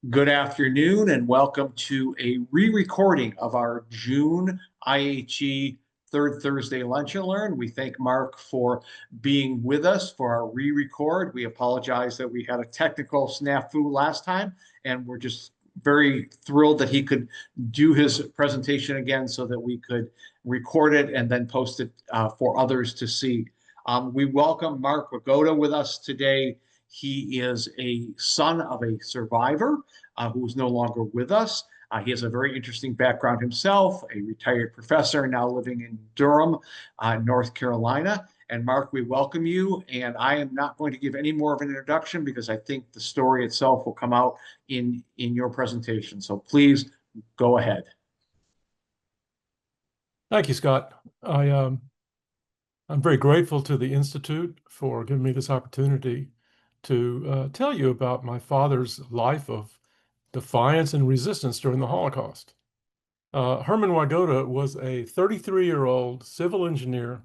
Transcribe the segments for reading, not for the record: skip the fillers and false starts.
Good afternoon and welcome to a re-recording of our June IHE Third Thursday Lunch and Learn. We thank Mark for being with us for our re-record. We apologize that we had a technical snafu last time, and we're just very thrilled that he could do his presentation again so that we could record it and then post it for others to see. We welcome Mark Wygoda with us today. He is a son of a survivor who is no longer with us. He has a very interesting background himself, a retired professor now living in Durham, North Carolina. And Mark, we welcome you. And I am not going to give any more of an introduction because I think the story itself will come out in your presentation. So please go ahead. Thank you, Scott. I'm very grateful to the Institute for giving me this opportunity to tell you about my father's life of defiance and resistance during the Holocaust. Hermann Wygoda was a 33-year-old civil engineer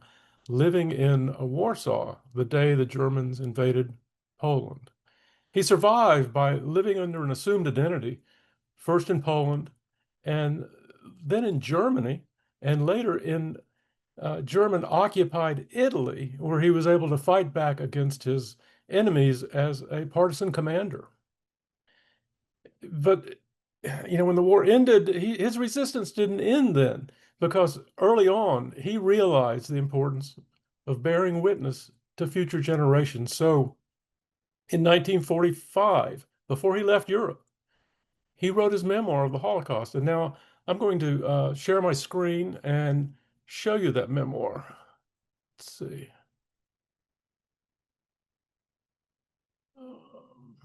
living in Warsaw the day the Germans invaded Poland. He survived by living under an assumed identity, first in Poland and then in Germany, and later in German-occupied Italy, where he was able to fight back against his enemies as a partisan commander. But, when the war ended, his resistance didn't end then, because early on, he realized the importance of bearing witness to future generations. So in 1945, before he left Europe, he wrote his memoir of the Holocaust. And now I'm going to share my screen and show you that memoir. Let's see.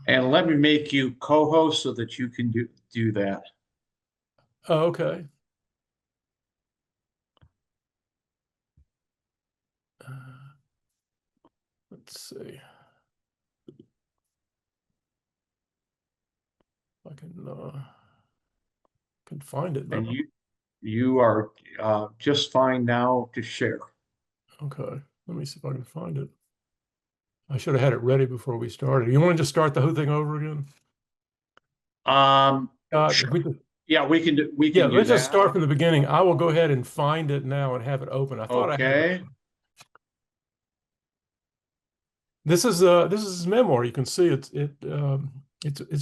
And let me make you co-host so that you can do that. Oh, okay. Let's see. I can find it now. And you are just fine now to share. Okay, let me see if I can find it. I should have had it ready before we started. You want to just start the whole thing over again? Sure. Yeah, we can do let's that. Just start from the beginning. I will go ahead and find it now and have it open. I thought I had it. This is his memoir. You can see it's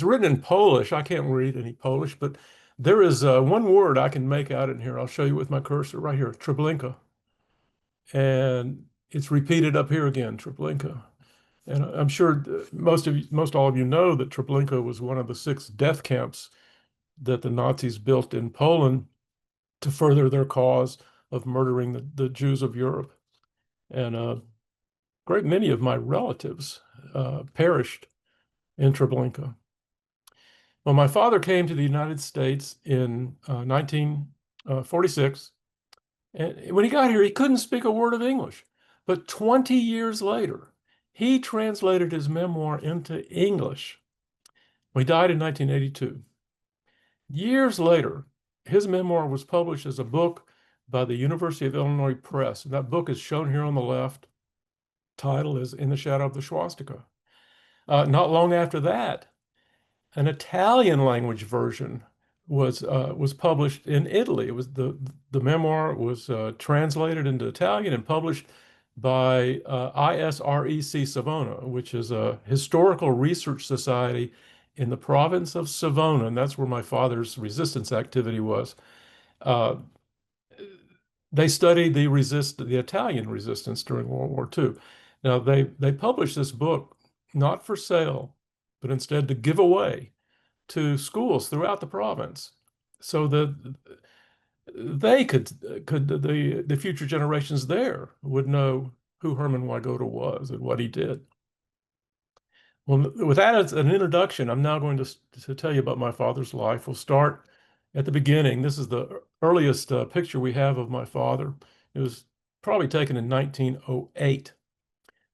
written in Polish. I can't read any Polish, but there is one word I can make out in here. I'll show you with my cursor right here, Treblinka. And it's repeated up here again, Treblinka. And I'm sure most all of you know that Treblinka was one of the 6 death camps that the Nazis built in Poland to further their cause of murdering the Jews of Europe. And a great many of my relatives perished in Treblinka. Well, my father came to the United States in 1946. And when he got here, he couldn't speak a word of English. But 20 years later, he translated his memoir into English. He died in 1982. Years later, his memoir was published as a book by the University of Illinois Press. And that book is shown here on the left. Title is In the Shadow of the Swastika. Not long after that, an Italian language version was published in Italy. It was the memoir was translated into Italian and published by ISREC Savona, which is a historical research society in the province of Savona, and that's where my father's resistance activity was. They studied the Italian resistance during World War II. Now they published this book not for sale, but instead to give away to schools throughout the province, so that they the future generations there would know who Hermann Wygoda was and what he did. Well, with that as an introduction, I'm now going to tell you about my father's life. We'll start at the beginning. This is the earliest picture we have of my father. It was probably taken in 1908.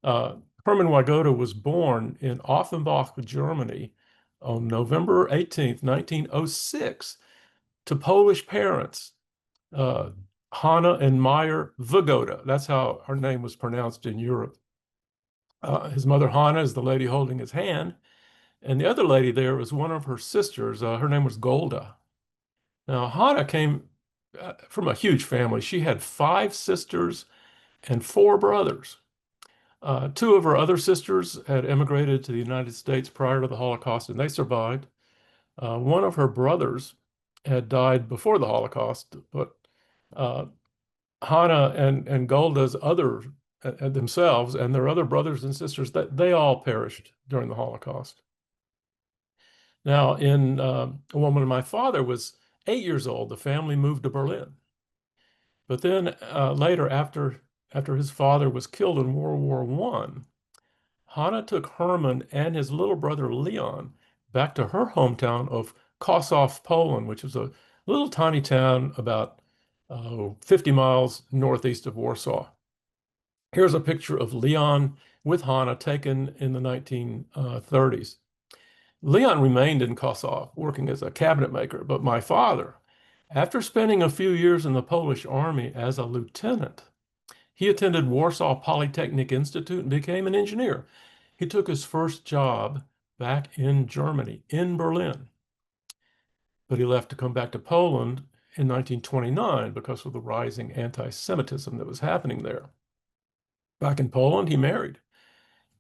Hermann Wygoda was born in Offenbach, Germany on November 18th, 1906, to Polish parents, Hanna and Meyer Wygoda. That's how her name was pronounced in Europe. His mother, Hanna, is the lady holding his hand, And the other lady there was one of her sisters. Her name was Golda. Now, Hannah came from a huge family. She had 5 sisters and 4 brothers. Two of her other sisters had immigrated to the United States prior to the Holocaust, and they survived. One of her brothers had died before the Holocaust, but uh, Hannah and Golda's other themselves and their other brothers and sisters, that they all perished during the Holocaust. Now, when my father was 8 years old, the family moved to Berlin. But then later, after his father was killed in World War I, Hannah took Hermann and his little brother Leon back to her hometown of Kossow, Poland, which was a little tiny town about 50 miles northeast of Warsaw. Here's a picture of Leon with Hannah taken in the 1930s. Leon remained in Kossow, working as a cabinet maker, but my father, after spending a few years in the Polish army as a lieutenant, he attended Warsaw Polytechnic Institute and became an engineer. He took his first job back in Germany, in Berlin, but he left to come back to Poland in 1929 because of the rising anti-Semitism that was happening there. Back in Poland, he married,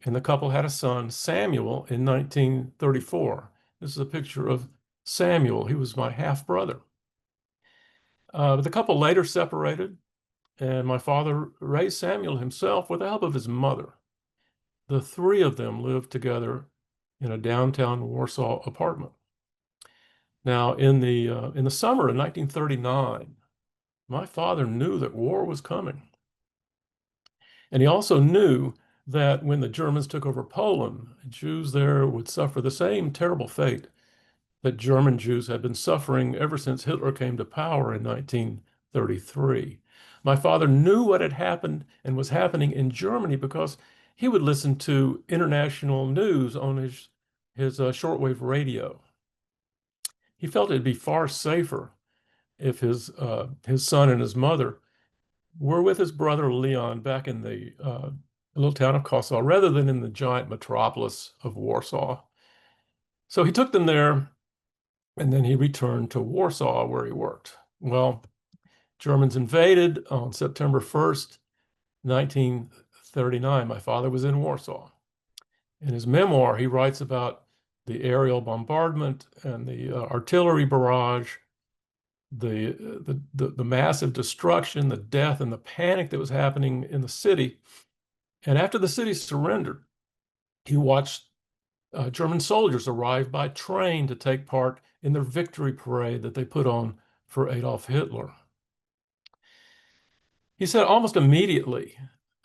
and the couple had a son, Samuel, in 1934. This is a picture of Samuel. He was my half-brother. The couple later separated, and my father raised Samuel himself with the help of his mother. The 3 of them lived together in a downtown Warsaw apartment. Now, in the summer of 1939, my father knew that war was coming. And he also knew that when the Germans took over Poland, Jews there would suffer the same terrible fate that German Jews had been suffering ever since Hitler came to power in 1933. My father knew what had happened and was happening in Germany because he would listen to international news on his shortwave radio. He felt it'd be far safer if his son and his mother were with his brother Leon back in the little town of Kossow rather than in the giant metropolis of Warsaw. So he took them there, and then he returned to Warsaw where he worked. Well, Germans invaded on September 1st, 1939. My father was in Warsaw. In his memoir, he writes about the aerial bombardment and the artillery barrage, the massive destruction, the death, and the panic that was happening in the city. And after the city surrendered, he watched German soldiers arrive by train to take part in their victory parade that they put on for Adolf Hitler. He said almost immediately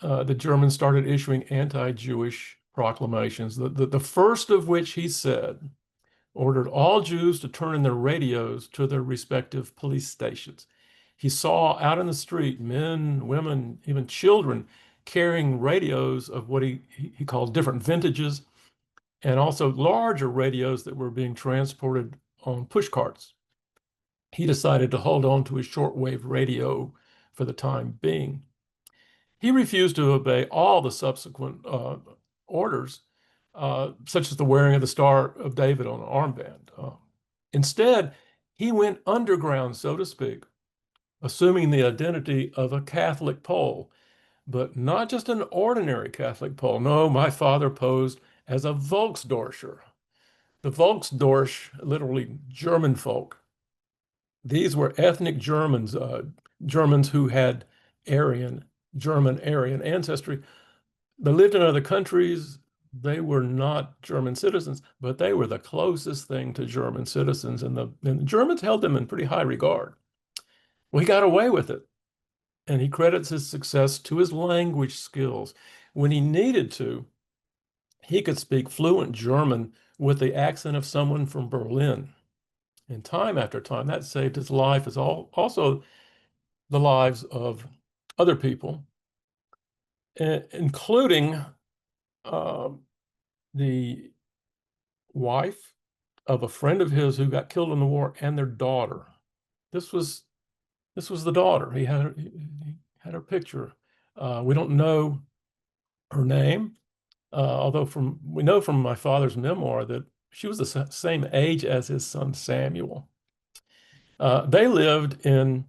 the Germans started issuing anti-Jewish proclamations, the first of which, he said, ordered all Jews to turn in their radios to their respective police stations. He saw out in the street men, women, even children carrying radios of what he called different vintages, and also larger radios that were being transported on push carts. He decided to hold on to his shortwave radio for the time being. He refused to obey all the subsequent orders, such as the wearing of the Star of David on an armband. Instead, he went underground, so to speak, assuming the identity of a Catholic Pole, but not just an ordinary Catholic Pole. No, my father posed as a Volksdeutscher. The Volksdeutsch, literally German folk. These were ethnic Germans, Germans who had German Aryan ancestry. They lived in other countries. They were not German citizens, but they were the closest thing to German citizens, and the Germans held them in pretty high regard. Well, he got away with it, and he credits his success to his language skills. When he needed to, he could speak fluent German with the accent of someone from Berlin. And time after time, that saved his life, as also the lives of other people, including the wife of a friend of his who got killed in the war and their daughter. This was the daughter. He had her picture. We don't know her name, although we know from my father's memoir that She was the same age as his son Samuel. They lived in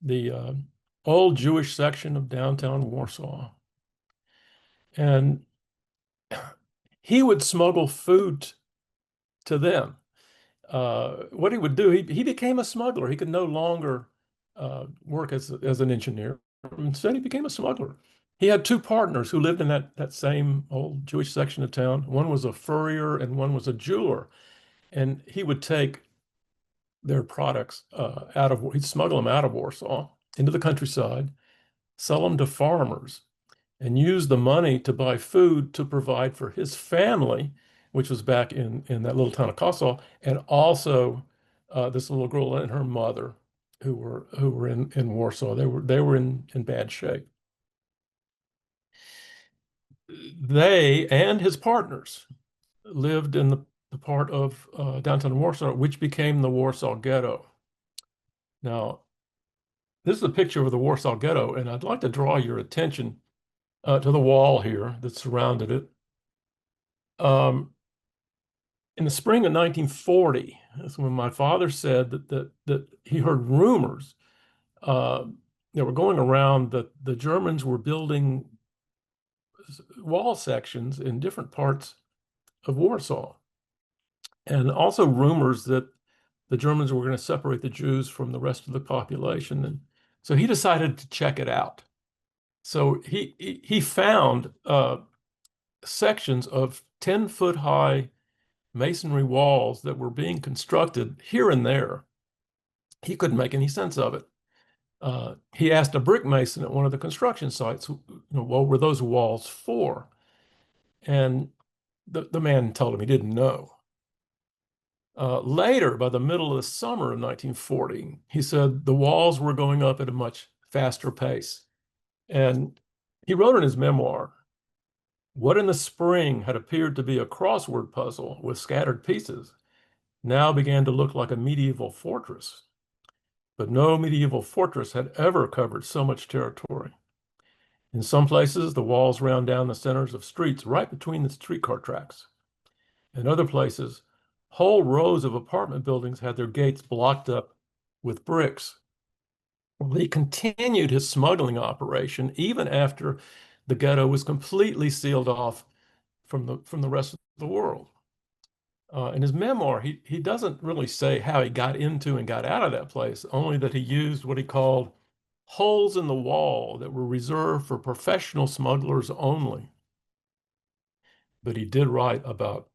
the old Jewish section of downtown Warsaw. And he would smuggle food to them. What he would do, he became a smuggler. He could no longer work as an engineer. Instead, he became a smuggler. He had two partners who lived in that same old Jewish section of town. One was a furrier and one was a jeweler. And he would take their products he'd smuggle them out of Warsaw into the countryside, sell them to farmers, and use the money to buy food to provide for his family, which was back in that little town of Kosovo, and also this little girl and her mother, who were in Warsaw. They were in bad shape. They and his partners lived in the part of downtown Warsaw, which became the Warsaw Ghetto. Now, this is a picture of the Warsaw Ghetto, and I'd like to draw your attention to the wall here that surrounded it. In the spring of 1940, that's when my father said that he heard rumors that were going around that the Germans were building wall sections in different parts of Warsaw, and also rumors that the Germans were going to separate the Jews from the rest of the population. And so he decided to check it out. So he found sections of 10-foot high masonry walls that were being constructed here and there. He couldn't make any sense of it. He asked a brick mason at one of the construction sites, what were those walls for? And the man told him he didn't know. Later, by the middle of the summer of 1940, he said the walls were going up at a much faster pace. And he wrote in his memoir, what in the spring had appeared to be a crossword puzzle with scattered pieces now began to look like a medieval fortress. But no medieval fortress had ever covered so much territory. In some places, the walls ran down the centers of streets right between the streetcar tracks. In other places, whole rows of apartment buildings had their gates blocked up with bricks. Well, he continued his smuggling operation even after the ghetto was completely sealed off from the rest of the world. In his memoir, he doesn't really say how he got into and got out of that place, only that he used what he called holes in the wall that were reserved for professional smugglers only. But he did write about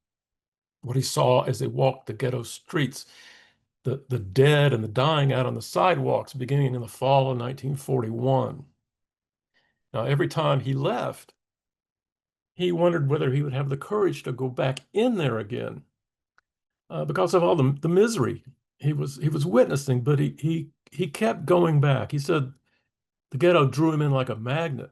what he saw as they walked the ghetto streets, the dead and the dying out on the sidewalks beginning in the fall of 1941. Now, every time he left, he wondered whether he would have the courage to go back in there again because of all the misery he was witnessing. But he kept going back. He said the ghetto drew him in like a magnet.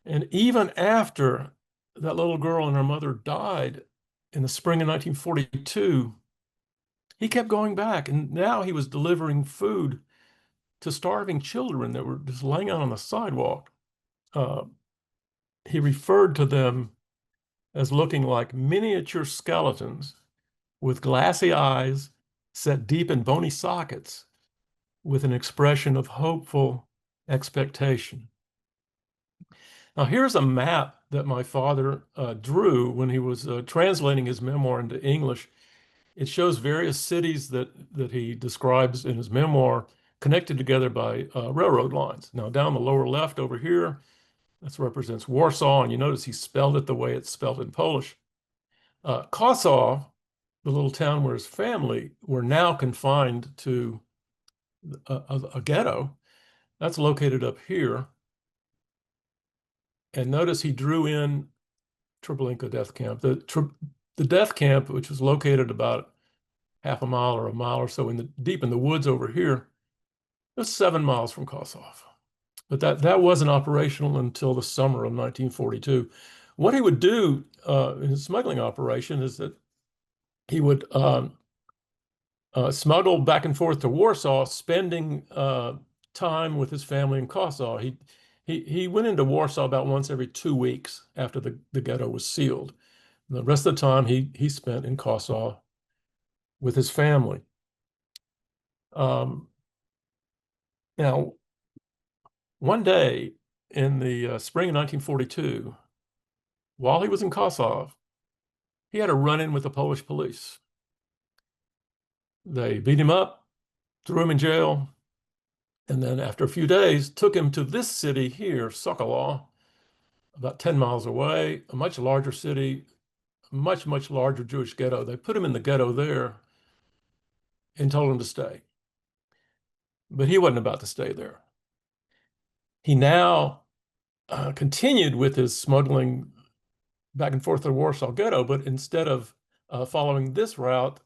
And even after that little girl and her mother died in the spring of 1942, he kept going back. And now he was delivering food to starving children that were just laying out on the sidewalk. He referred to them as looking like miniature skeletons with glassy eyes set deep in bony sockets with an expression of hopeful expectation. Now, here's a map that my father drew when he was translating his memoir into English. It shows various cities that he describes in his memoir connected together by railroad lines. Now, down the lower left over here, this represents Warsaw, and you notice he spelled it the way it's spelled in Polish. Kosovo, the little town where his family were now confined to a ghetto, that's located up here. And notice he drew in Treblinka death camp. The death camp, which was located about half a mile or a mile or so deep in the woods over here, it was 7 miles from Kosovo. But that wasn't operational until the summer of 1942. What he would do in his smuggling operation is that he would smuggle back and forth to Warsaw, spending time with his family in Kosovo. He went into Warsaw about once every 2 weeks after the ghetto was sealed. The rest of the time he spent in Warsaw with his family. Um, Now, one day in the spring of 1942, while he was in Warsaw, he had a run-in with the Polish police. They beat him up, threw him in jail, and then after a few days, took him to this city here, Sokolov, about 10 miles away, a much larger city, much, much larger Jewish ghetto. They put him in the ghetto there and told him to stay. But he wasn't about to stay there. He now continued with his smuggling back and forth to the Warsaw ghetto, but instead of following this route,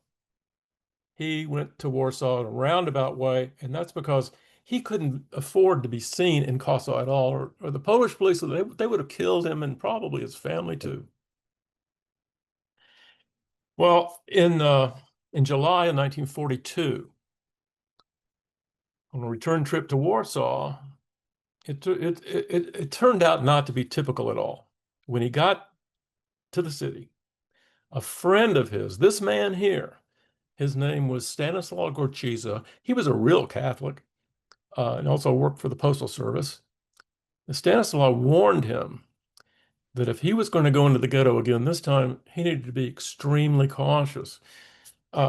he went to Warsaw in a roundabout way, and that's because he couldn't afford to be seen in Warsaw at all, or the Polish police, they would have killed him and probably his family too. Well, in July of 1942, on a return trip to Warsaw, it turned out not to be typical at all. When he got to the city, a friend of his, this man here, his name was Stanislaw Gorczyca. He was a real Catholic and also worked for the Postal Service. And Stanislaw warned him that if he was going to go into the ghetto again this time, he needed to be extremely cautious.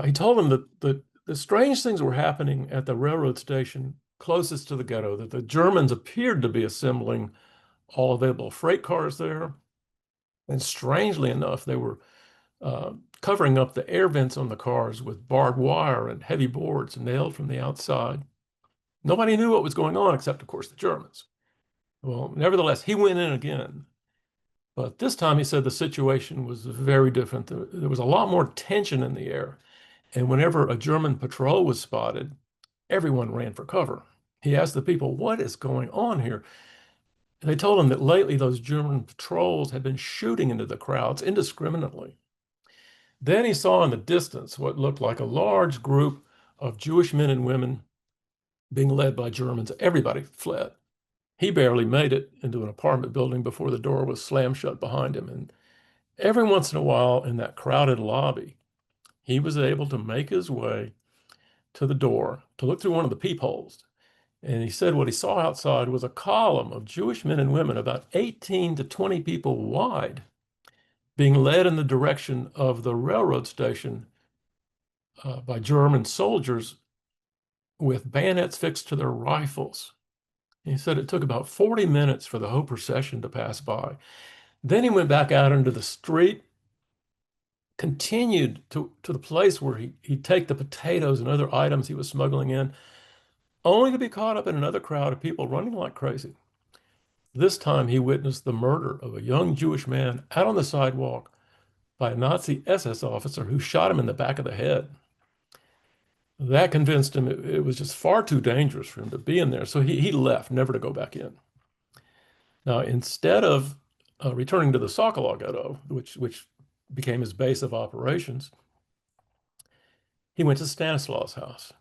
He told him that the strange things were happening at the railroad station closest to the ghetto, that the Germans appeared to be assembling all available freight cars there. And strangely enough, they were covering up the air vents on the cars with barbed wire and heavy boards nailed from the outside. Nobody knew what was going on except, of course, the Germans. Well, nevertheless, he went in again. But this time he said the situation was very different. There was a lot more tension in the air. And whenever a German patrol was spotted, everyone ran for cover. He asked the people, what is going on here? And they told him that lately those German patrols had been shooting into the crowds indiscriminately. Then he saw in the distance what looked like a large group of Jewish men and women being led by Germans. Everybody fled. He barely made it into an apartment building before the door was slammed shut behind him. And every once in a while in that crowded lobby, he was able to make his way to the door to look through one of the peepholes. And he said what he saw outside was a column of Jewish men and women, about 18 to 20 people wide, being led in the direction of the railroad station by German soldiers with bayonets fixed to their rifles. He said it took about 40 minutes for the whole procession to pass by. Then he went back out into the street, continued to the place where he'd take the potatoes and other items he was smuggling in, only to be caught up in another crowd of people running like crazy. This time he witnessed the murder of a young Jewish man out on the sidewalk by a Nazi SS officer who shot him in the back of the head. That convinced him it was just far too dangerous for him to be in there. So he left, never to go back in. Now, instead of returning to the Sokolov ghetto, which became his base of operations, he went to Stanislaw's house.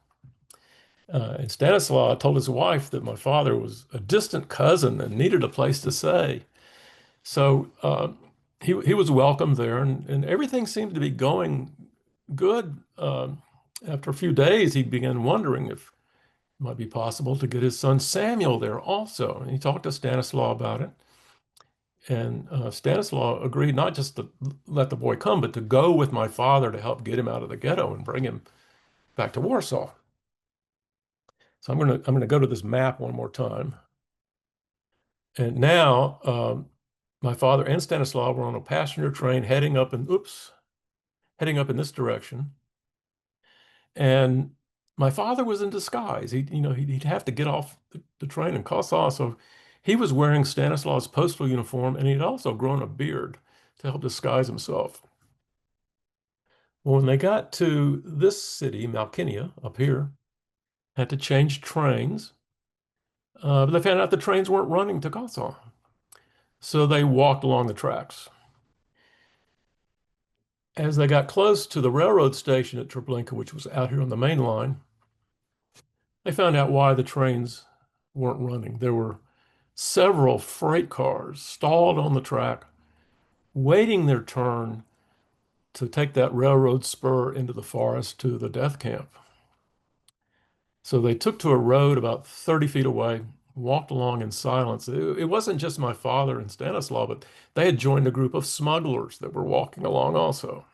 And Stanislaw told his wife that my father was a distant cousin and needed a place to stay. So he was welcomed there, and everything seemed to be going good. After a few days, he began wondering if it might be possible to get his son Samuel there also. And he talked to Stanislaw about it. And Stanislaw agreed not just to let the boy come, but to go with my father to help get him out of the ghetto and bring him back to Warsaw. So I'm gonna go to this map one more time. And now my father and Stanislaw were on a passenger train heading up in this direction. And my father was in disguise. He'd have to get off the train in Warsaw, so he was wearing Stanislaw's postal uniform, and he'd also grown a beard to help disguise himself. Well, when they got to this city, Malkinia, up here, had to change trains, but they found out the trains weren't running to Warsaw. So they walked along the tracks. As they got close to the railroad station at Treblinka, which was out here on the main line, they found out why the trains weren't running. There were several freight cars stalled on the track, waiting their turn to take that railroad spur into the forest to the death camp. So they took to a road about 30 feet away, walked along in silence. It wasn't just my father and Stanislaw, but they had joined a group of smugglers that were walking along also.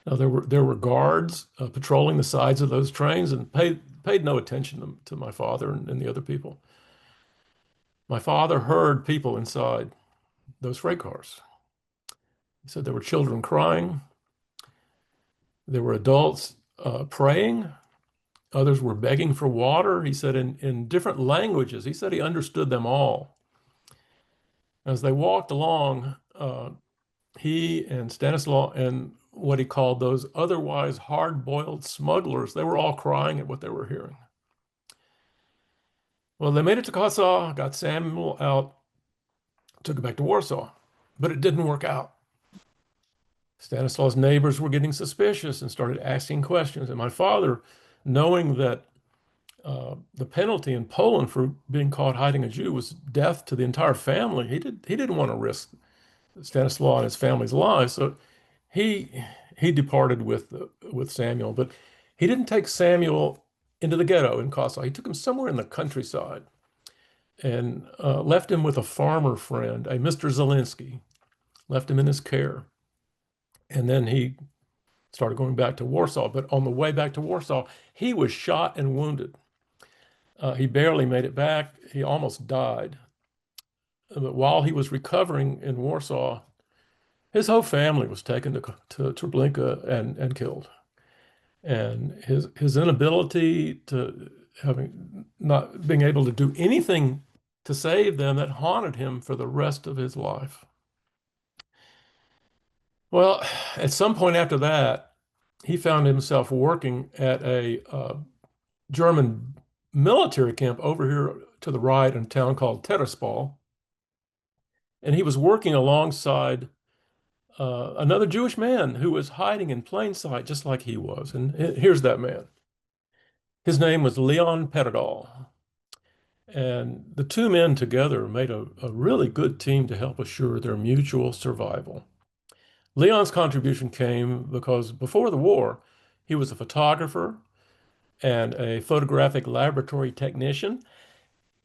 Now there were guards patrolling the sides of those trains and paid no attention to my father and the other people. My father heard people inside those freight cars. He said there were children crying, there were adults praying, others were begging for water. He said in different languages. He said he understood them all. As they walked along, he and Stanislaw and what he called those otherwise hard-boiled smugglers, they were all crying at what they were hearing. Well, they made it to Warsaw, got Samuel out, took it back to Warsaw, but it didn't work out. Stanislaw's neighbors were getting suspicious and started asking questions. And my father, knowing that the penalty in Poland for being caught hiding a Jew was death to the entire family, he didn't want to risk Stanislaw and his family's lives. So he departed with Samuel, but he didn't take Samuel into the ghetto in Warsaw. He took him somewhere in the countryside and left him with a farmer friend, a Mr. Zielinski, left him in his care. And then he started going back to Warsaw. But on the way back to Warsaw, he was shot and wounded. He barely made it back. He almost died. But while he was recovering in Warsaw, his whole family was taken to Treblinka and killed. And his inability to not being able to do anything to save them, that haunted him for the rest of his life. Well, at some point after that, he found himself working at a German military camp over here to the right in a town called Terespol. And he was working alongside another Jewish man who was hiding in plain sight, just like he was. And here's that man. His name was Leon Peredal. And the two men together made a really good team to help assure their mutual survival. Leon's contribution came because before the war, he was a photographer and a photographic laboratory technician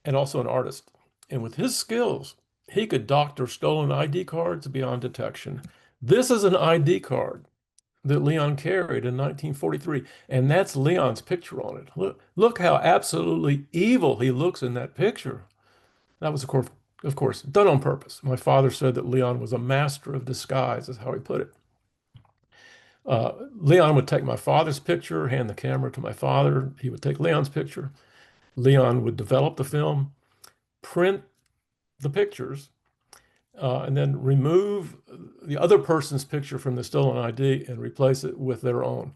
and also an artist. And with his skills, he could doctor stolen ID cards beyond detection. This is an ID card that Leon carried in 1943, and that's Leon's picture on it. Look how absolutely evil he looks in that picture. That was, of course, done on purpose. My father said that Leon was a master of disguise, is how he put it. Leon would take my father's picture, hand the camera to my father. He would take Leon's picture. Leon would develop the film, print the pictures, and then remove the other person's picture from the stolen ID and replace it with their own.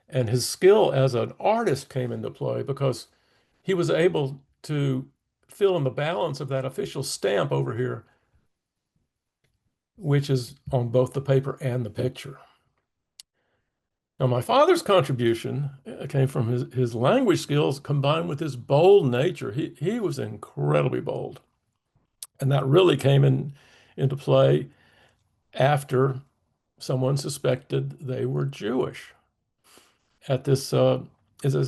And his skill as an artist came into play because he was able to fill in the balance of that official stamp over here, which is on both the paper and the picture. Now, my father's contribution came from his language skills combined with his bold nature. He was incredibly bold. And that really came into play after someone suspected they were Jewish at this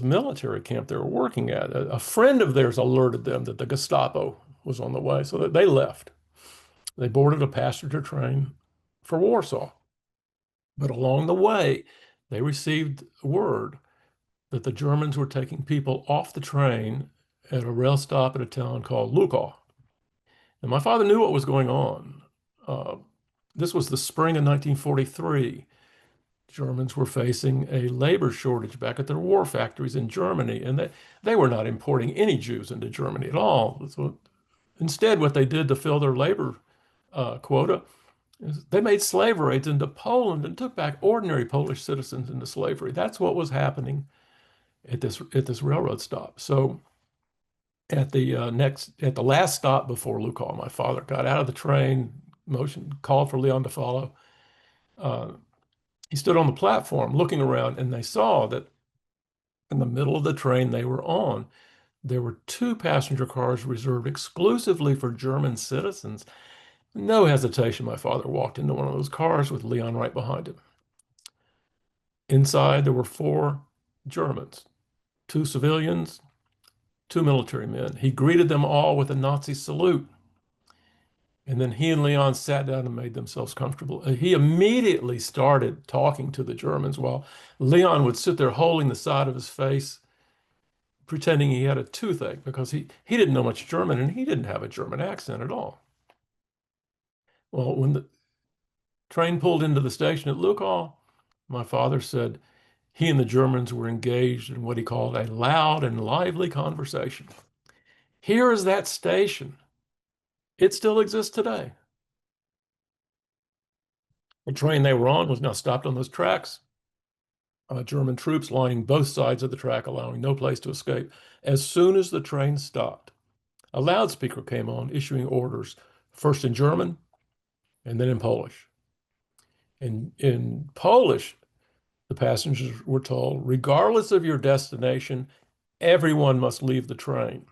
military camp they were working at. A friend of theirs alerted them that the Gestapo was on the way, so that they left. They boarded a passenger train for Warsaw. But along the way, they received word that the Germans were taking people off the train at a rail stop at a town called Lukow. And my father knew what was going on. This was the spring of 1943. Germans were facing a labor shortage back at their war factories in Germany, and they were not importing any Jews into Germany at all. So instead, what they did to fill their labor quota is they made slave raids into Poland and took back ordinary Polish citizens into slavery. That's what was happening at this railroad stop. So at the last stop before Lukow, my father got out of the train, called for Leon to follow. He stood on the platform looking around, and they saw that in the middle of the train they were on, there were two passenger cars reserved exclusively for German citizens. No hesitation, my father walked into one of those cars with Leon right behind him. Inside, there were four Germans, two civilians, two military men. He greeted them all with a Nazi salute. And then he and Leon sat down and made themselves comfortable. He immediately started talking to the Germans while Leon would sit there holding the side of his face, pretending he had a toothache because he didn't know much German and he didn't have a German accent at all. Well, when the train pulled into the station at Luckau, my father said he and the Germans were engaged in what he called a loud and lively conversation. Here is that station. It still exists today. The train they were on was now stopped on those tracks. German troops lining both sides of the track, allowing no place to escape. As soon as the train stopped, a loudspeaker came on, issuing orders, first in German and then in Polish. In Polish, the passengers were told, regardless of your destination, everyone must leave the train.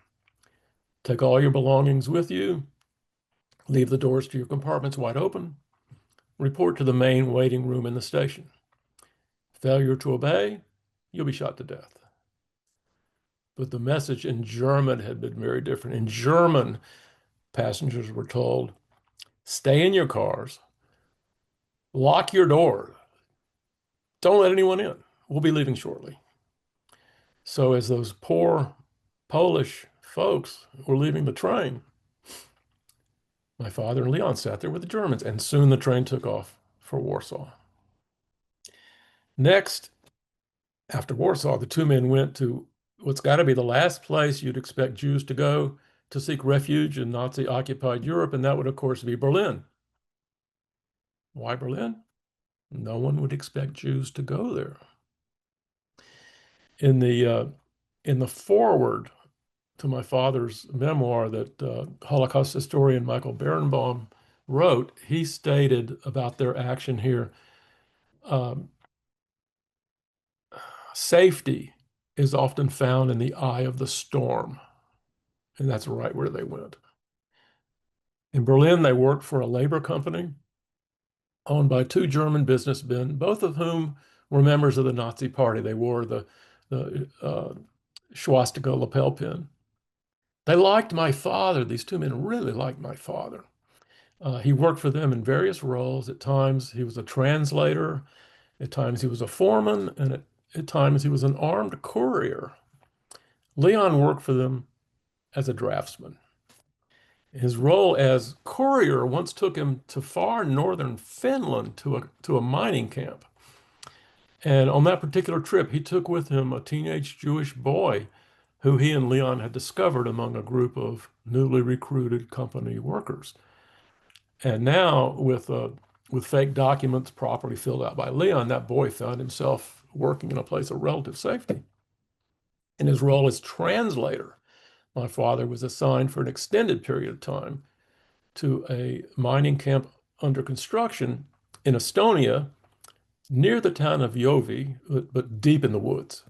Take all your belongings with you, leave the doors to your compartments wide open, report to the main waiting room in the station. Failure to obey, you'll be shot to death. But the message in German had been very different. In German, passengers were told, stay in your cars, lock your door, don't let anyone in. We'll be leaving shortly. So as those poor Polish folks were leaving the train, my father and Leon sat there with the Germans, and soon the train took off for Warsaw. Next, after Warsaw, the two men went to what's got to be the last place you'd expect Jews to go to seek refuge in Nazi-occupied Europe, and that would, of course, be Berlin. Why Berlin? No one would expect Jews to go there. In the foreword to my father's memoir that Holocaust historian Michael Berenbaum wrote, he stated about their action here, safety is often found in the eye of the storm. And that's right where they went. In Berlin, they worked for a labor company owned by two German businessmen, both of whom were members of the Nazi Party. They wore the swastika lapel pin. They liked my father. These two men really liked my father. He worked for them in various roles. At times, he was a translator. At times, he was a foreman. And at times, he was an armed courier. Leon worked for them as a draftsman. His role as courier once took him to far northern Finland to a mining camp. And on that particular trip, he took with him a teenage Jewish boy who he and Leon had discovered among a group of newly recruited company workers. And now, with fake documents properly filled out by Leon, that boy found himself working in a place of relative safety. In his role as translator, my father was assigned for an extended period of time to a mining camp under construction in Estonia near the town of Jovi, but deep in the woods.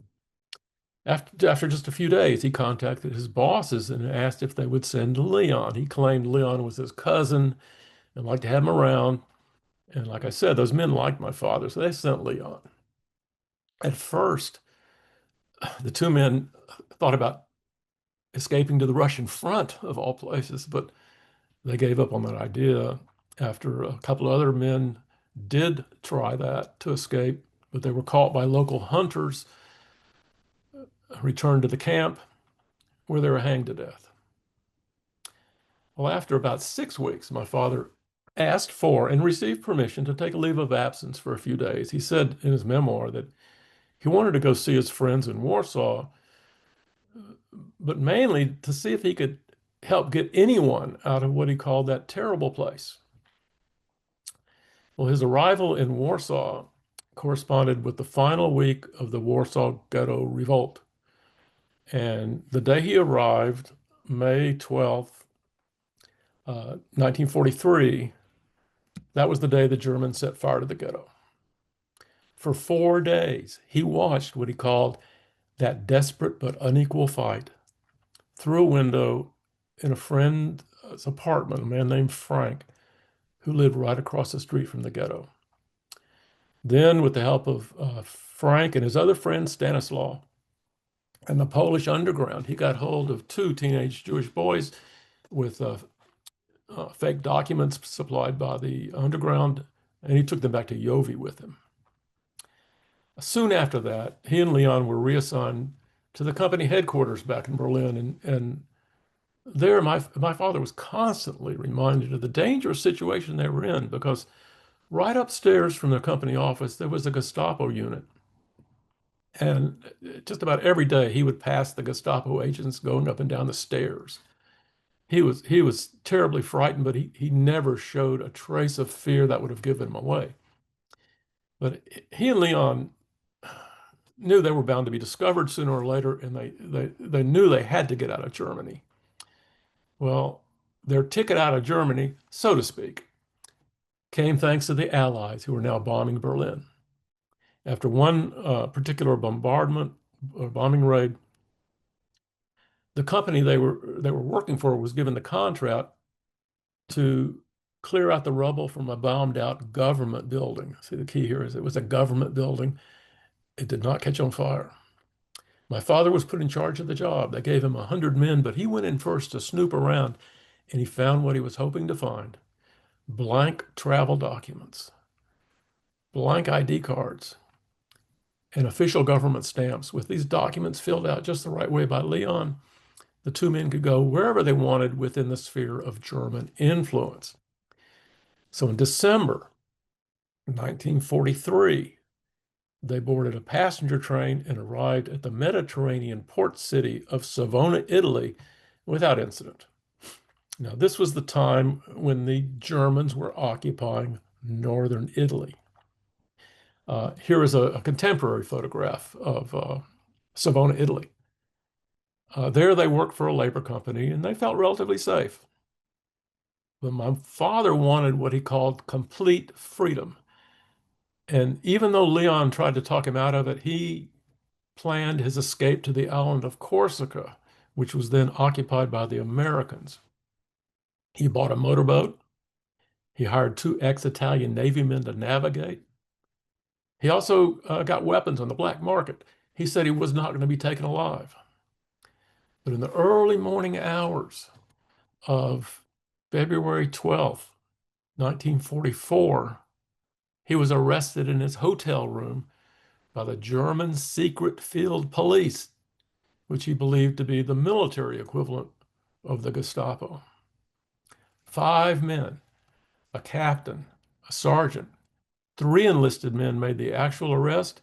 After just a few days, he contacted his bosses and asked if they would send Leon. He claimed Leon was his cousin and liked to have him around. And like I said, those men liked my father, so they sent Leon. At first, the two men thought about escaping to the Russian front of all places, but they gave up on that idea after a couple of other men did try that to escape, but they were caught by local hunters, returned to the camp where they were hanged to death. Well, after about 6 weeks, my father asked for and received permission to take a leave of absence for a few days. He said in his memoir that he wanted to go see his friends in Warsaw, but mainly to see if he could help get anyone out of what he called that terrible place. Well, his arrival in Warsaw corresponded with the final week of the Warsaw Ghetto Revolt. And the day he arrived, May 12th, 1943, that was the day the Germans set fire to the ghetto. For 4 days, he watched what he called that desperate but unequal fight through a window in a friend's apartment, a man named Frank, who lived right across the street from the ghetto. Then, with the help of Frank and his other friend Stanislaw and the Polish underground, he got hold of two teenage Jewish boys with fake documents supplied by the underground, and he took them back to Yovi with him. Soon after that, he and Leon were reassigned to the company headquarters back in Berlin, and there my father was constantly reminded of the dangerous situation they were in, because right upstairs from the company office there was a Gestapo unit, and just about every day he would pass the Gestapo agents going up and down the stairs. He was terribly frightened, but he never showed a trace of fear that would have given him away. But he and Leon knew they were bound to be discovered sooner or later, and they knew they had to get out of Germany. Well, their ticket out of Germany, so to speak, came thanks to the Allies, who were now bombing Berlin. After one particular bombardment or bombing raid, the company they were working for was given the contract to clear out the rubble from a bombed out government building. See, the key here is it was a government building. It did not catch on fire. My father was put in charge of the job. They gave him 100 men, but he went in first to snoop around, and he found what he was hoping to find: blank travel documents, blank ID cards, and official government stamps. With these documents filled out just the right way by Leon, the two men could go wherever they wanted within the sphere of German influence. So in December 1943, they boarded a passenger train and arrived at the Mediterranean port city of Savona, Italy, without incident. Now, this was the time when the Germans were occupying northern Italy. Here is a contemporary photograph of Savona, Italy. There they worked for a labor company, and they felt relatively safe. But my father wanted what he called complete freedom. And even though Leon tried to talk him out of it, he planned his escape to the island of Corsica, which was then occupied by the Americans. He bought a motorboat. He hired two ex-Italian Navy men to navigate. He also got weapons on the black market. He said he was not going to be taken alive. But in the early morning hours of February 12th, 1944, he was arrested in his hotel room by the German secret field police, which he believed to be the military equivalent of the Gestapo. 5 men, a captain, a sergeant, 3 enlisted men made the actual arrest,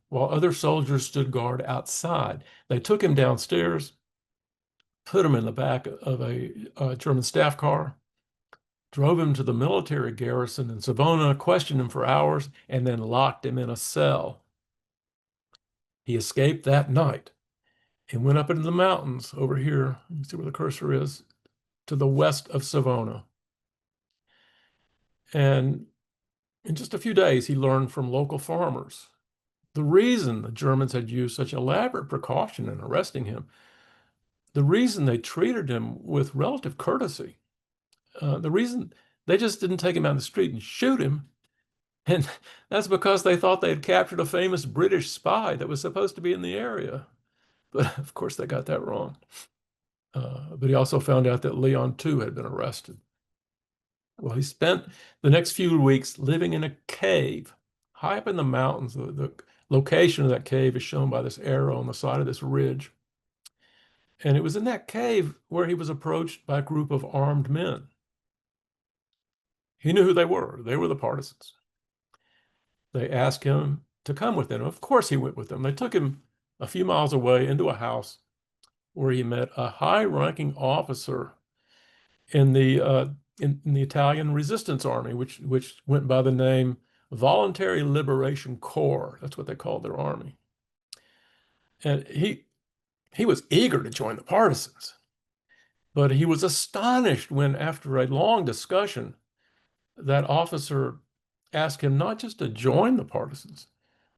while other soldiers stood guard outside. They took him downstairs, put him in the back of a German staff car, drove him to the military garrison in Savona, questioned him for hours, and then locked him in a cell. He escaped that night and went up into the mountains over here. You see where the cursor is, to the west of Savona. And in just a few days, he learned from local farmers the reason the Germans had used such elaborate precaution in arresting him, the reason they treated him with relative courtesy, the reason they just didn't take him out in the street and shoot him. And that's because they thought they had captured a famous British spy that was supposed to be in the area. But of course, they got that wrong. But he also found out that Leon, too, had been arrested. Well, he spent the next few weeks living in a cave high up in the mountains. The location of that cave is shown by this arrow on the side of this ridge. And it was in that cave where he was approached by a group of armed men. He knew who they were. They were the partisans. They asked him to come with them. Of course, he went with them. They took him a few miles away into a house where he met a high-ranking officer in the Italian Resistance Army, which went by the name Voluntary Liberation Corps. That's what they called their army. And he was eager to join the partisans, but he was astonished when, after a long discussion, that officer asked him not just to join the partisans,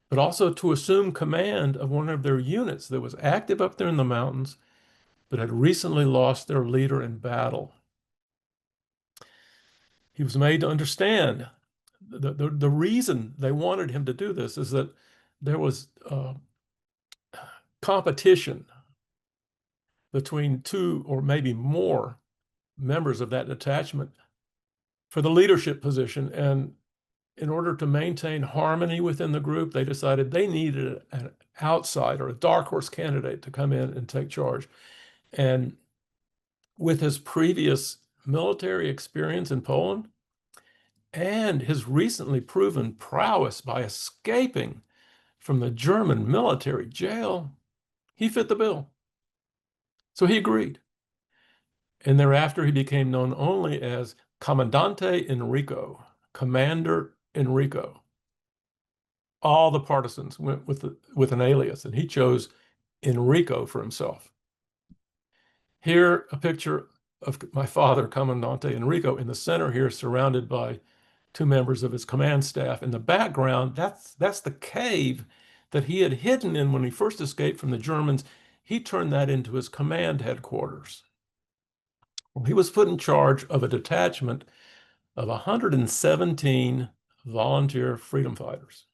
but also to assume command of one of their units that was active up there in the mountains, but had recently lost their leader in battle. he was made to understand the reason they wanted him to do this is that there was competition between two or maybe more members of that detachment for the leadership position. And in order to maintain harmony within the group, they decided they needed an outsider, a dark horse candidate to come in and take charge. And with his previous military experience in Poland and his recently proven prowess by escaping from the German military jail, he fit the bill. So he agreed. And thereafter, he became known only as Commandante Enrico, Commander Enrico. All the partisans went with an alias, and he chose Enrico for himself. Here, a picture of my father, Commandante Enrico, in the center here, surrounded by two members of his command staff. In the background, that's the cave that he had hidden in when he first escaped from the Germans. He turned that into his command headquarters. Well, he was put in charge of a detachment of 117 volunteer freedom fighters.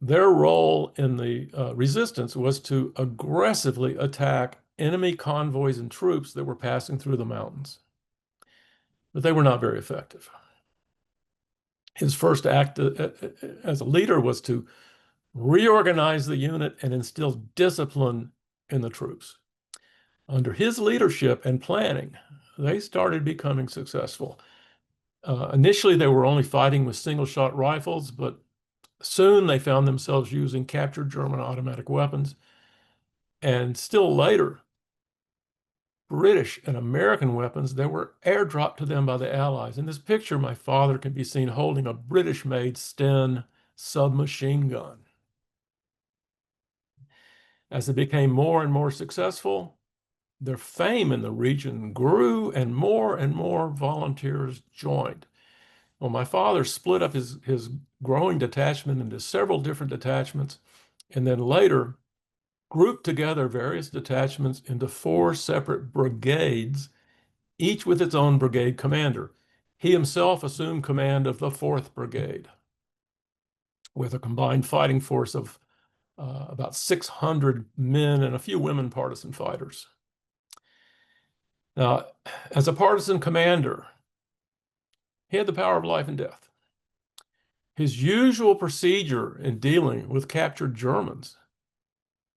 Their role in the resistance was to aggressively attack enemy convoys and troops that were passing through the mountains. But they were not very effective. His first act as a leader was to reorganize the unit and instill discipline in the troops. Under his leadership and planning, they started becoming successful. Initially, they were only fighting with single-shot rifles, but soon they found themselves using captured German automatic weapons. And still later, British and American weapons that were airdropped to them by the Allies. In this picture, my father can be seen holding a British-made Sten submachine gun. As they became more and more successful, their fame in the region grew and more volunteers joined. Well, my father split up his growing detachment into several different detachments, and then later grouped together various detachments into 4 separate brigades, each with its own brigade commander. He himself assumed command of the 4th Brigade, with a combined fighting force of about 600 men and a few women partisan fighters. Now, as a partisan commander, he had the power of life and death. His usual procedure in dealing with captured Germans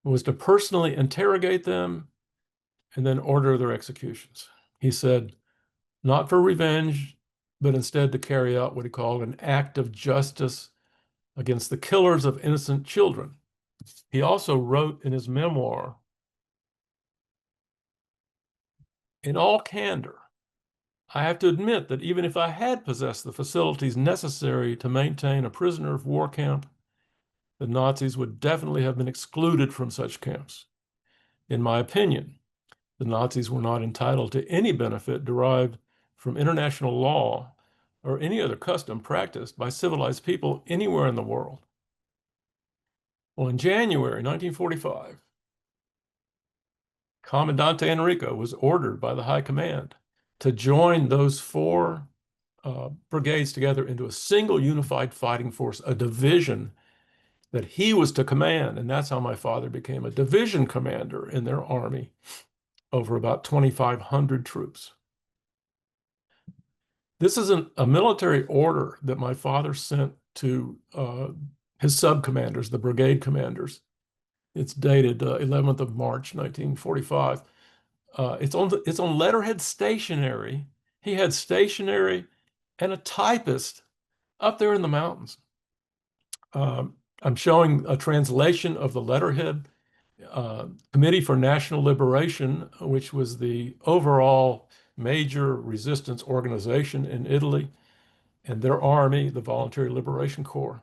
was to personally interrogate them and then order their executions. He said, not for revenge, but instead to carry out what he called an act of justice against the killers of innocent children. He also wrote in his memoir, in all candor, I have to admit that even if I had possessed the facilities necessary to maintain a prisoner of war camp, the Nazis would definitely have been excluded from such camps. In my opinion, the Nazis were not entitled to any benefit derived from international law or any other custom practiced by civilized people anywhere in the world. Well, in January 1945, Commandante Enrico was ordered by the High Command to join those 4 brigades together into a single unified fighting force, a division that he was to command. And that's how my father became a division commander in their army, over about 2,500 troops. This is a military order that my father sent to his sub-commanders, the brigade commanders. It's dated 11th of March, 1945. It's on letterhead stationery. He had stationery and a typist up there in the mountains. I'm showing a translation of the letterhead. Committee for National Liberation, which was the overall major resistance organization in Italy, and their army, the Voluntary Liberation Corps,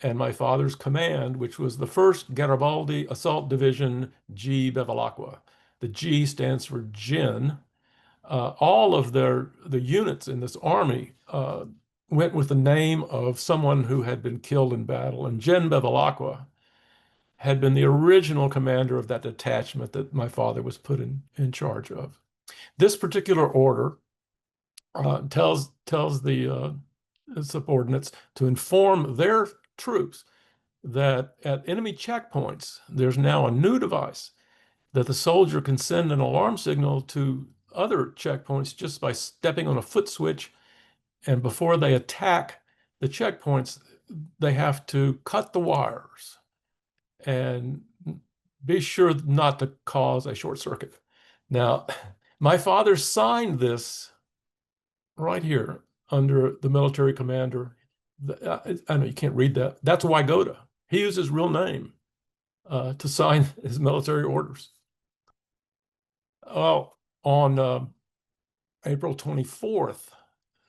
and my father's command, which was the 1st Garibaldi Assault Division G Bevilacqua. The G stands for Gin. All of the units in this army went with the name of someone who had been killed in battle, and Gen Bevilacqua had been the original commander of that detachment that my father was put in charge of. This particular order tells the subordinates to inform their troops that at enemy checkpoints, there's now a new device that the soldier can send an alarm signal to other checkpoints just by stepping on a foot switch. And before they attack the checkpoints, they have to cut the wires and be sure not to cause a short circuit. Now, my father signed this right here under the military commander. I know you can't read that. That's Wygoda. He used his real name to sign his military orders. Well, on April 24th,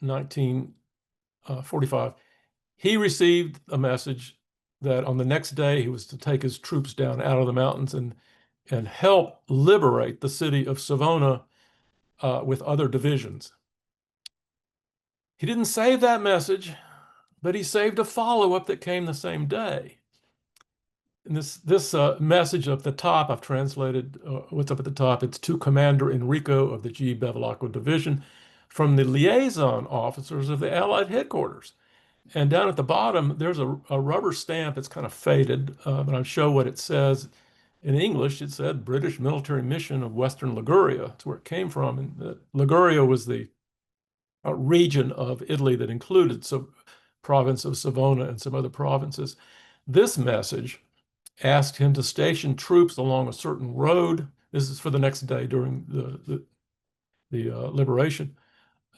1945, he received a message that on the next day he was to take his troops down out of the mountains and help liberate the city of Savona with other divisions. He didn't save that message, but he saved a follow-up that came the same day. And this message up the top, I've translated what's up at the top. It's to Commander Enrico of the G. Bevilacqua Division from the liaison officers of the Allied headquarters. And down at the bottom, there's a rubber stamp that's kind of faded, but I'll show what it says. In English, it said British Military Mission of Western Liguria. That's where it came from. And Liguria was the region of Italy that included some province of Savona and some other provinces. This message asked him to station troops along a certain road. This is for the next day during the liberation.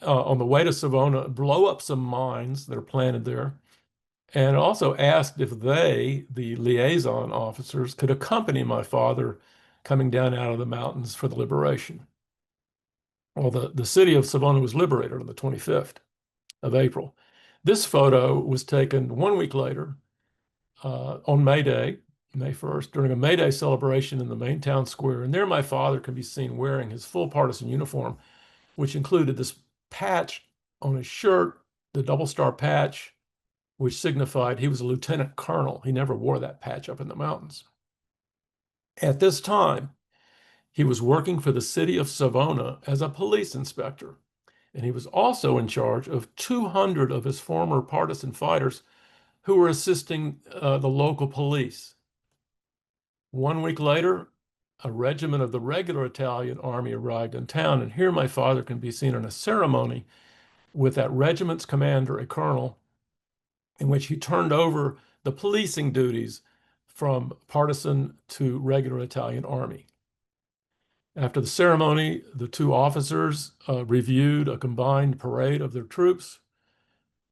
On the way to Savona, blow up some mines that are planted there, and also asked if they, the liaison officers, could accompany my father coming down out of the mountains for the liberation. Well, the city of Savona was liberated on the 25th of April. This photo was taken 1 week later on May Day, May 1st, during a May Day celebration in the main town square. And there my father can be seen wearing his full partisan uniform, which included this patch on his shirt, the double star patch, which signified he was a lieutenant colonel. He never wore that patch up in the mountains. At this time, he was working for the city of Savona as a police inspector, and he was also in charge of 200 of his former partisan fighters who were assisting the local police. 1 week later, a regiment of the regular Italian army arrived in town, and here my father can be seen in a ceremony with that regiment's commander, a colonel, in which he turned over the policing duties from partisan to regular Italian army. After the ceremony, the two officers reviewed a combined parade of their troops.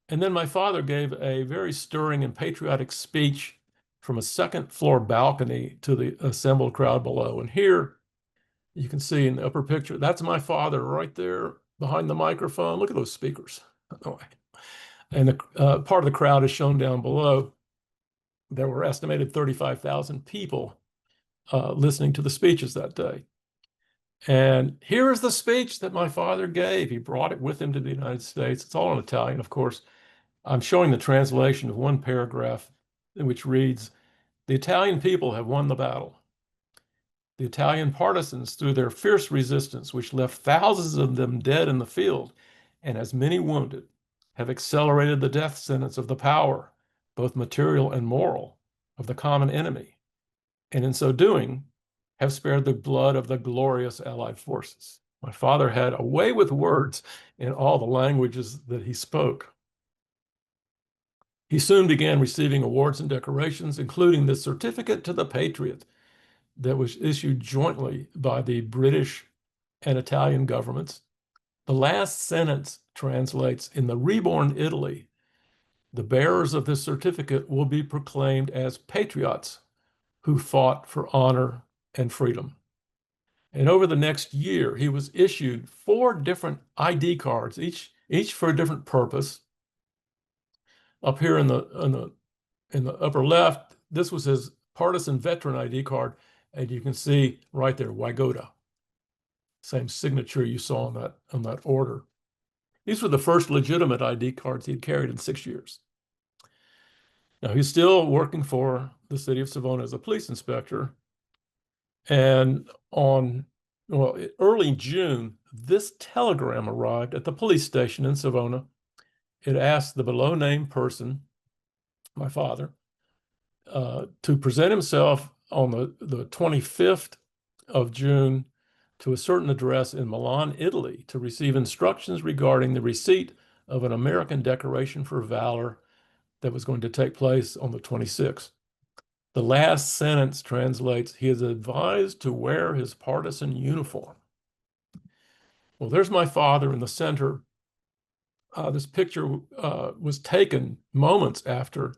And then my father gave a very stirring and patriotic speech from a second floor balcony to the assembled crowd below. And here you can see in the upper picture, that's my father right there behind the microphone. Look at those speakers. And the part of the crowd is shown down below. There were estimated 35,000 people listening to the speeches that day. And here is the speech that my father gave. He brought it with him to the United States. It's all in Italian, of course. I'm showing the translation of one paragraph which reads, "The Italian people have won the battle. The Italian partisans, through their fierce resistance, which left thousands of them dead in the field and as many wounded, have accelerated the death sentence of the power, both material and moral, of the common enemy, and in so doing, have spared the blood of the glorious Allied forces." My father had a way with words in all the languages that he spoke. He soon began receiving awards and decorations, including the Certificate to the Patriot that was issued jointly by the British and Italian governments. The last sentence translates, "In the reborn Italy, the bearers of this certificate will be proclaimed as patriots who fought for honor and freedom." And over the next year, he was issued 4 different ID cards, each for a different purpose. Up here in the upper left, this was his partisan veteran ID card, and you can see right there, Wygoda. Same signature you saw on that order. These were the first legitimate ID cards he'd carried in 6 years. Now, he's still working for the city of Savona as a police inspector. And early June this telegram arrived at the police station in Savona. It asked the below named person, my father, to present himself on the 25th of June to a certain address in Milan, Italy, to receive instructions regarding the receipt of an American Declaration for Valor that was going to take place on the 26th. The last sentence translates, he is advised to wear his partisan uniform. Well, there's my father in the center. This picture was taken moments after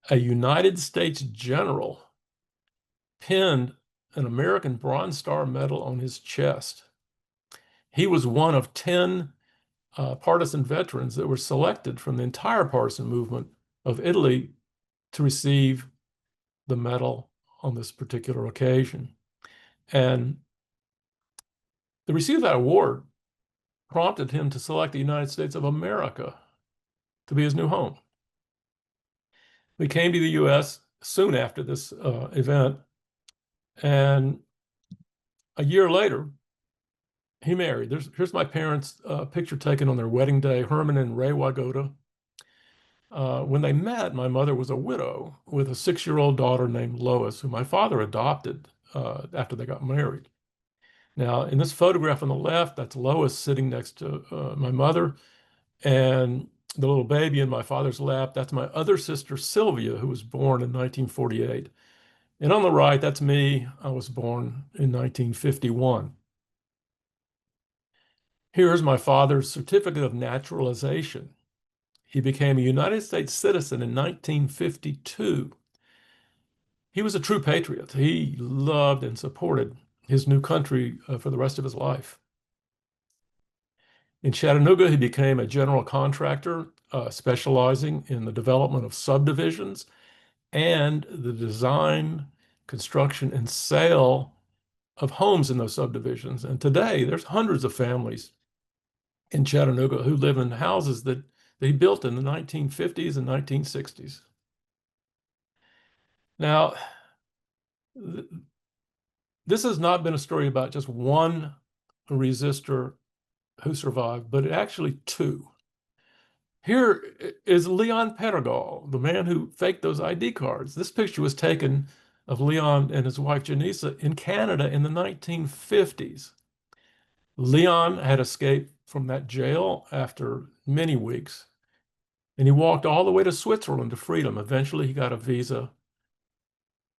a United States general pinned an American Bronze Star medal on his chest. He was one of 10 partisan veterans that were selected from the entire partisan movement of Italy to receive the medal on this particular occasion. And the receipt of that award prompted him to select the United States of America to be his new home. We came to the U.S. soon after this event, and a year later, he married. Here's my parents' picture taken on their wedding day, Hermann and Ray Wygoda. When they met, my mother was a widow with a 6-year-old daughter named Lois, who my father adopted after they got married. Now, in this photograph on the left, that's Lois sitting next to my mother, and the little baby in my father's lap, that's my other sister, Sylvia, who was born in 1948. And on the right, that's me. I was born in 1951. Here's my father's certificate of naturalization. He became a United States citizen in 1952. He was a true patriot. He loved and supported his new country for the rest of his life. In Chattanooga, he became a general contractor, specializing in the development of subdivisions and the design, construction, and sale of homes in those subdivisions. And today, there's hundreds of families in Chattanooga who live in houses that he built in the 1950s and 1960s. Now, this has not been a story about just one resistor who survived, but actually two. Here is Leon Perregol, the man who faked those ID cards. This picture was taken of Leon and his wife Janissa in Canada in the 1950s. Leon had escaped from that jail after many weeks, and he walked all the way to Switzerland to freedom. Eventually, he got a visa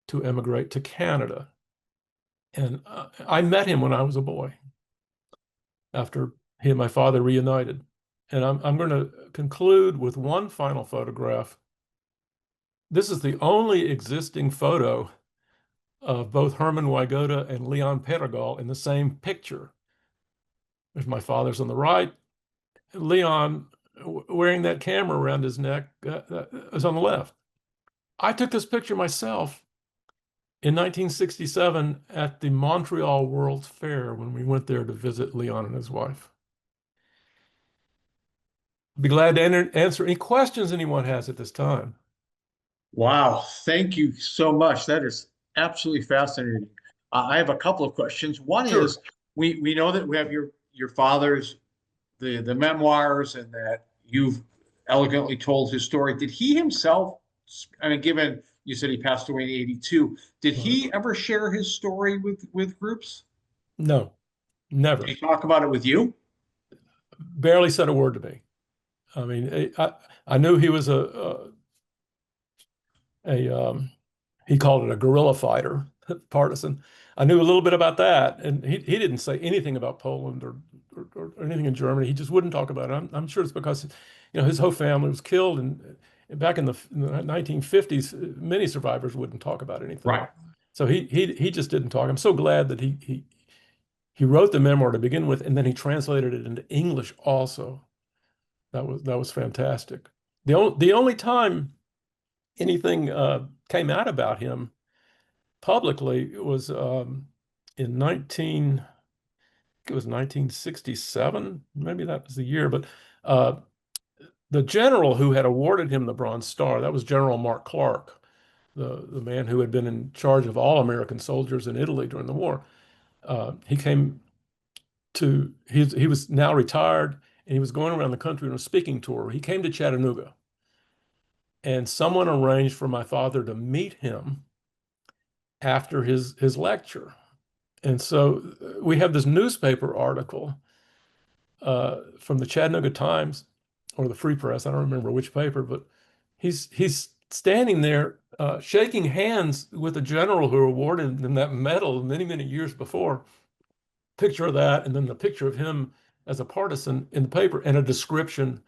to emigrate to Canada. And I met him when I was a boy after he and my father reunited. And I'm going to conclude with one final photograph. This is the only existing photo of both Hermann Wygoda and Leon Perregol in the same picture. There's my father's on the right. Leon, wearing that camera around his neck, is on the left. I took this picture myself in 1967 at the Montreal World's Fair when we went there to visit Leon and his wife. Be glad to answer any questions anyone has at this time. Wow, thank you so much. That is absolutely fascinating. I have a couple of questions. One Sure. is we know that we have your father's the memoirs and that you've elegantly told his story. Did he himself, I mean, given you said he passed away in 82, did he ever share his story with groups? No, Did he never. talk about it with you? Barely said a word to me. I mean, I knew he was he called it a guerrilla fighter, partisan. I knew a little bit about that, and he didn't say anything about Poland or anything in Germany. He just wouldn't talk about it. I'm sure it's because, his whole family was killed, and back in the 1950s, many survivors wouldn't talk about anything. Right. So he just didn't talk. I'm so glad that he wrote the memoir to begin with, and then he translated it into English also. That was fantastic. The only time anything came out about him publicly was in 1967, maybe that was the year, but the general who had awarded him the Bronze Star, that was General Mark Clark, the man who had been in charge of all American soldiers in Italy during the war. He came he was now retired, and he was going around the country on a speaking tour. He came to Chattanooga, and someone arranged for my father to meet him after his lecture. And so we have this newspaper article from the Chattanooga Times or the Free Press. I don't remember which paper, but he's standing there shaking hands with a general who awarded him that medal many, many years before. Picture of that, and then the picture of him as a partisan in the paper, and a description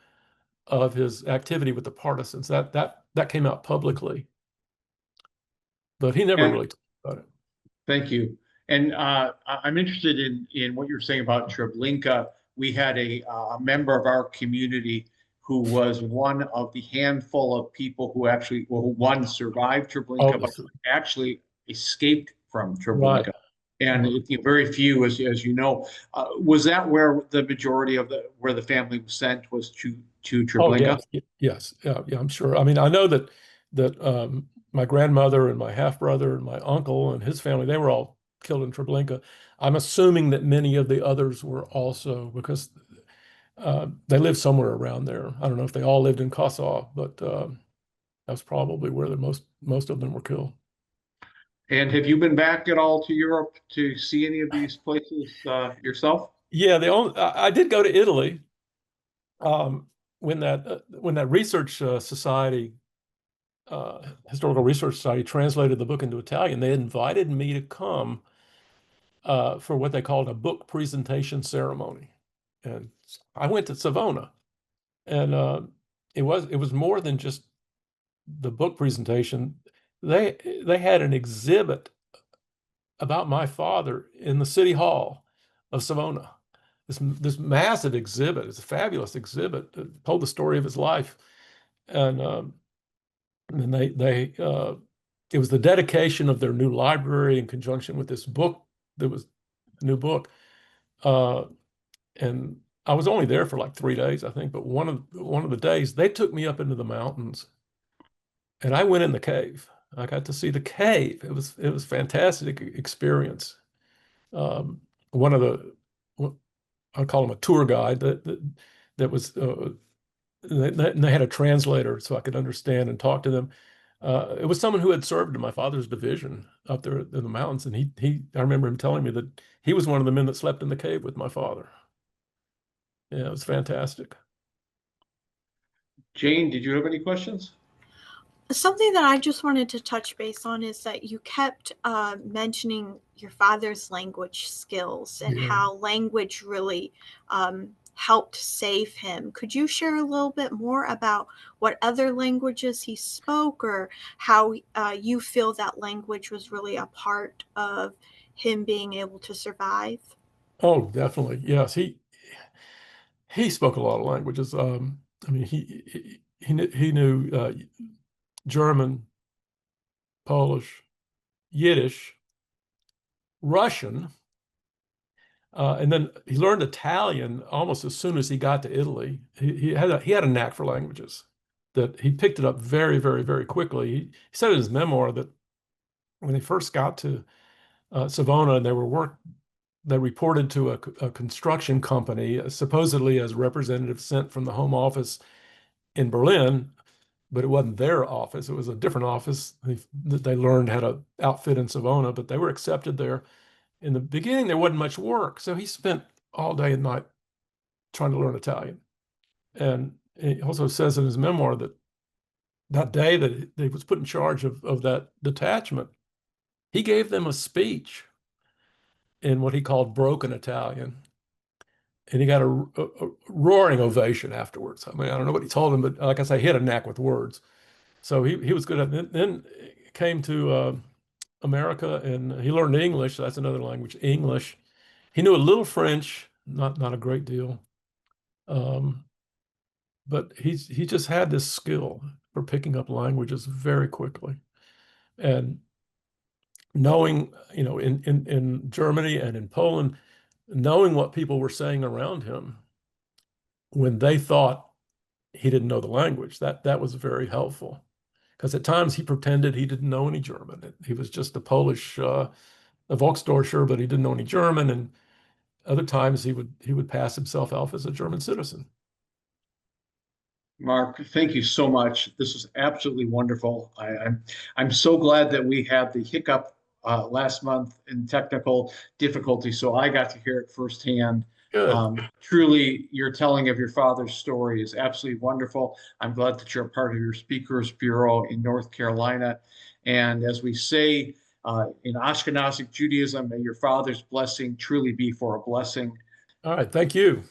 of his activity with the partisans. That came out publicly, but he never And really talked about it. thank you. And I'm interested in what you're saying about Treblinka. We had a member of our community who was one of the handful of people who actually, well, one survived Oh, Treblinka, but actually escaped from right. Treblinka. And Right. very few, as you know, was that where the majority of where the family was sent was to Oh, Treblinka? yes, yes, yeah, yeah, I'm sure. I mean, I know that my grandmother and my half brother and my uncle and his family, they were all killed in Treblinka. I'm assuming that many of the others were also, because they lived somewhere around there. I don't know if they all lived in Kosovo, but that's probably where the most of them were killed. And have you been back at all to Europe to see any of these places yourself? Yeah, I did go to Italy when that research society, historical research society, translated the book into Italian. They invited me to come for what they called a book presentation ceremony, and I went to Savona, and it was more than just the book presentation. They had an exhibit about my father in the city hall of Savona. This massive exhibit. It's a fabulous exhibit. It told the story of his life, and then it was the dedication of their new library in conjunction with this book. That was a new book, uh, and I was only there for like 3 days, I think. But one of the days they took me up into the mountains, and I went in the cave. I got to see the cave. It was fantastic experience. One of the I call him a tour guide that was they had a translator so I could understand and talk to them. It was someone who had served in my father's division up there in the mountains, and I remember him telling me that he was one of the men that slept in the cave with my father. Yeah, it was fantastic. Jane, did you have any questions? Something that I just wanted to touch base on is that you kept mentioning your father's language skills and Yeah. how language really helped save him. Could you share a little bit more about what other languages he spoke, or how you feel that language was really a part of him being able to survive? Oh, definitely. Yes, he spoke a lot of languages. I mean, he knew German, Polish, Yiddish, Russian, and then he learned Italian almost as soon as he got to Italy. He had a knack for languages, that he picked it up very, very, very quickly. He said in his memoir that when they first got to Savona, and they reported to a construction company, supposedly as representatives sent from the Home Office in Berlin, but it wasn't their office. It was a different office. They learned how to outfit in Savona, but they were accepted there. In the beginning, there wasn't much work, so he spent all day and night trying to learn Italian. And he also says in his memoir that that day that he was put in charge of that detachment, he gave them a speech in what he called broken Italian. And he got a roaring ovation afterwards. I mean, I don't know what he told him, but like I say, he had a knack with words. So he was good at it. Then came to America, and he learned English. That's another language, English. He knew a little French, not a great deal. Um, but he just had this skill for picking up languages very quickly. And knowing, in Germany and in Poland, knowing what people were saying around him when they thought he didn't know the language, that was very helpful. Because at times he pretended he didn't know any German. He was just a Polish, a Volksdeutscher, but he didn't know any German. And other times he would pass himself off as a German citizen. Mark, thank you so much. This was absolutely wonderful. I'm so glad that we had the hiccup last month in technical difficulty, so I got to hear it firsthand. Good. Truly, your telling of your father's story is absolutely wonderful. I'm glad that you're a part of your Speakers Bureau in North Carolina. And as we say in Ashkenazic Judaism, may your father's blessing truly be for a blessing. All right. Thank you.